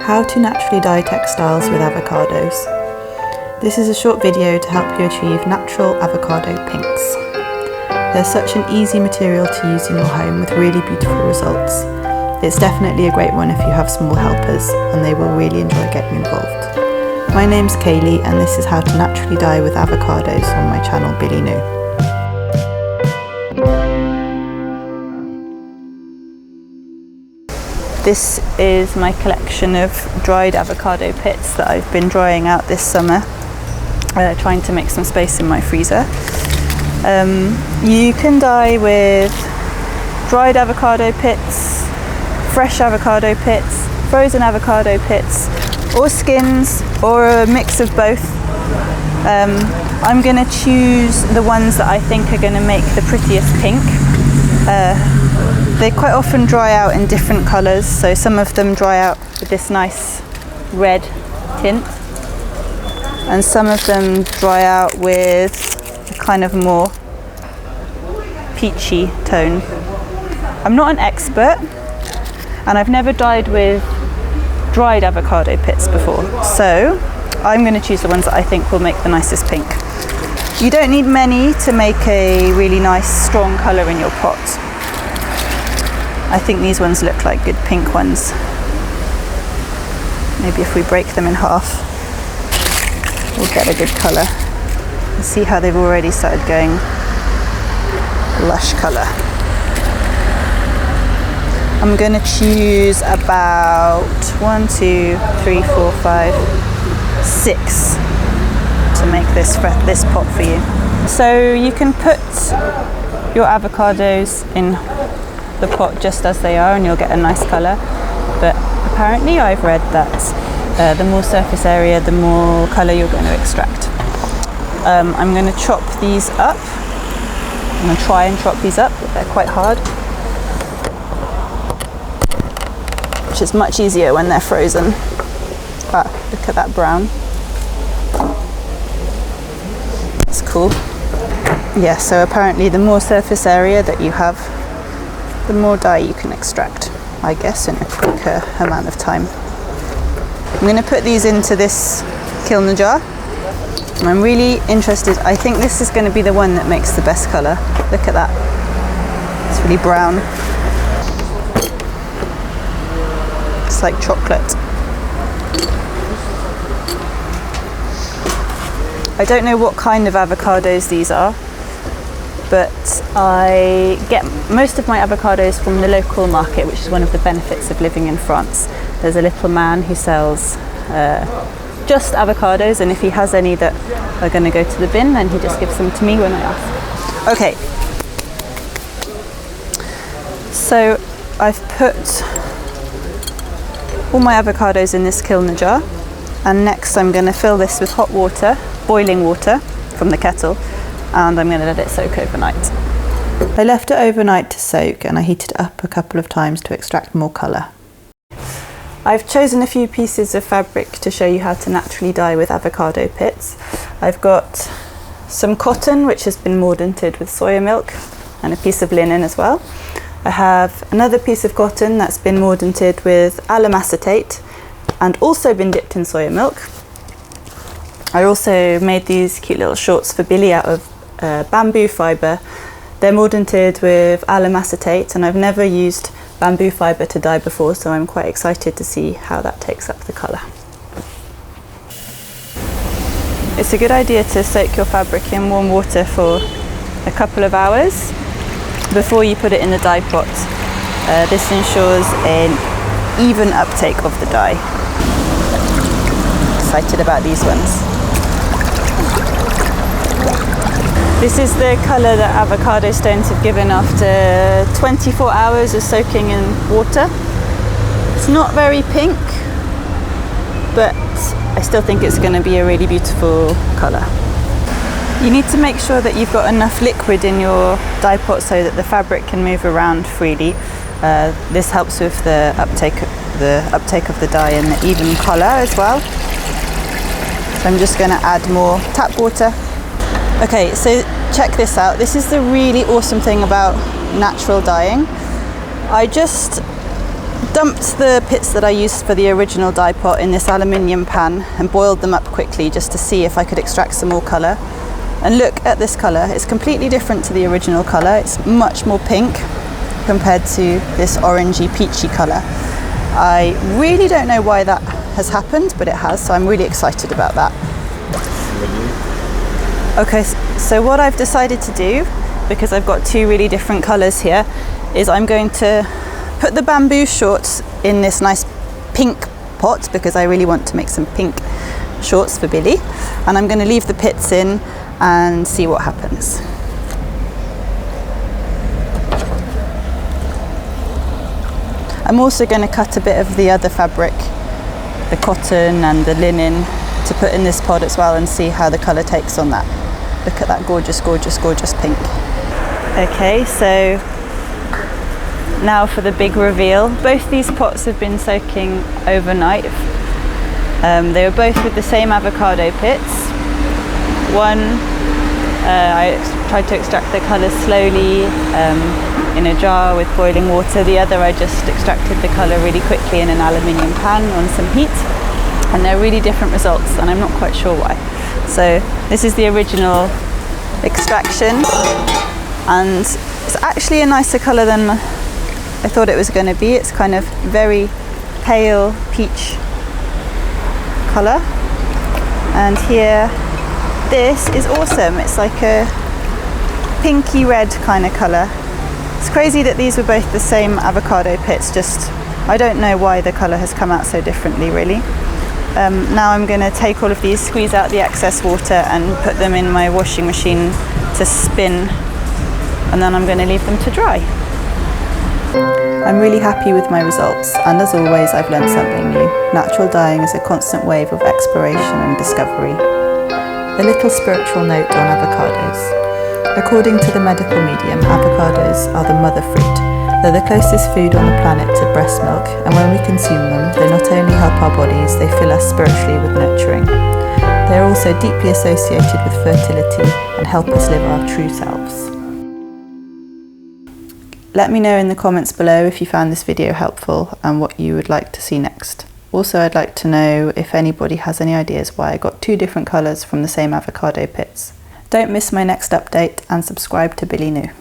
How to naturally dye textiles with avocados. This is a short video to help you achieve natural avocado pinks. They're such an easy material to use in your home with really beautiful results. It's definitely a great one if you have small helpers, and they will really enjoy getting involved. My name's Kaylee, and this is how to naturally dye with avocados on my channel BillyNou. This is my collection of dried avocado pits that I've been drying out this summer, trying to make some space in my freezer. You can dye with dried avocado pits, fresh avocado pits, frozen avocado pits, or skins, or a mix of both. I'm going to choose the ones that I think are going to make the prettiest pink. They quite often dry out in different colours, so some of them dry out with this nice red tint, and some of them dry out with a kind of more peachy tone. I'm not an expert, and I've never dyed with dried avocado pits before, so I'm going to choose the ones that I think will make the nicest pink. You don't need many to make a really nice strong colour in your pot. I think these ones look like good pink ones. Maybe if we break them in half, we'll get a good colour. See how they've already started going lush colour. I'm going to choose about 1, 2, 3, 4, 5, 6 to make this pot for you. So you can put your avocados in the pot just as they are and you'll get a nice colour, but apparently I've read that the more surface area, the more colour you're going to extract. I'm going to chop these up. I'm going to try and chop these up, but they're quite hard, which is much easier when they're frozen. Ah, look at that brown. That's cool. Yeah, so apparently the more surface area that you have, the more dye you can extract, I guess, in a quicker amount of time. I'm going to put these into this kiln jar. I'm really interested. I think this is going to be the one that makes the best colour. Look at that. It's really brown. It's like chocolate. I don't know what kind of avocados these are, but I get most of my avocados from the local market, which is one of the benefits of living in France. There's a little man who sells just avocados, and if he has any that are going to go to the bin, then he just gives them to me when I ask. Okay, so I've put all my avocados in this kiln jar, and next I'm going to fill this with hot water, boiling water from the kettle, and I'm going to let it soak overnight. I left it overnight to soak, and I heated it up a couple of times to extract more colour. I've chosen a few pieces of fabric to show you how to naturally dye with avocado pits. I've got some cotton which has been mordanted with soya milk, and a piece of linen as well. I have another piece of cotton that's been mordanted with alum acetate and also been dipped in soya milk. I also made these cute little shorts for Billy out of bamboo fibre. They're mordanted with alum acetate, and I've never used bamboo fibre to dye before, so I'm quite excited to see how that takes up the colour. It's a good idea to soak your fabric in warm water for a couple of hours before you put it in the dye pot. This ensures an even uptake of the dye. Excited about these ones. This is the colour that avocado stones have given after 24 hours of soaking in water. It's not very pink, but I still think it's going to be a really beautiful colour. You need to make sure that you've got enough liquid in your dye pot so that the fabric can move around freely. This helps with the uptake of the dye and the even colour as well. So I'm just going to add more tap water. Okay, so check this out. This is the really awesome thing about natural dyeing. I just Dumped the pits that I used for the original dye pot in this aluminium pan and boiled them up quickly just to see if I could extract some more colour. And look at this colour, it's completely different to the original colour. It's much more pink compared to this orangey peachy colour. I really don't know why that has happened, but it has, so I'm really excited about that. Okay, so what I've decided to do, because I've got two really different colours here, is I'm going to put the bamboo shorts in this nice pink pot, because I really want to make some pink shorts for Billy, and I'm going to leave the pits in and see what happens. I'm also going to cut a bit of the other fabric, the cotton and the linen, to put in this pod as well and see how the colour takes on that. Look at that gorgeous, gorgeous, gorgeous pink. Okay, so now for the big reveal. Both these pots have been soaking overnight. They were both with the same avocado pits. One, I tried to extract the colour slowly in a jar with boiling water. The other, I just extracted the colour really quickly in an aluminium pan on some heat. And they're really different results, and I'm not quite sure why. So this is the original extraction, and it's actually a nicer colour than I thought it was going to be. It's kind of very pale peach colour. And here, this is awesome. It's like a pinky red kind of colour. It's crazy that these were both the same avocado pits, just I don't know why the colour has come out so differently really. Now I'm going to take all of these, squeeze out the excess water and put them in my washing machine to spin, and then I'm going to leave them to dry. I'm really happy with my results, and as always I've learned something new. Natural dyeing is a constant wave of exploration and discovery. A little spiritual note on avocados. According to the medical medium, avocados are the mother fruit. They're the closest food on the planet to breast milk, and when we consume them, they not only help our bodies, they fill us spiritually with nurturing. They are also deeply associated with fertility and help us live our true selves. Let me know in the comments below if you found this video helpful and what you would like to see next. Also, I'd like to know if anybody has any ideas why I got two different colours from the same avocado pits. Don't miss my next update and subscribe to BillyNou.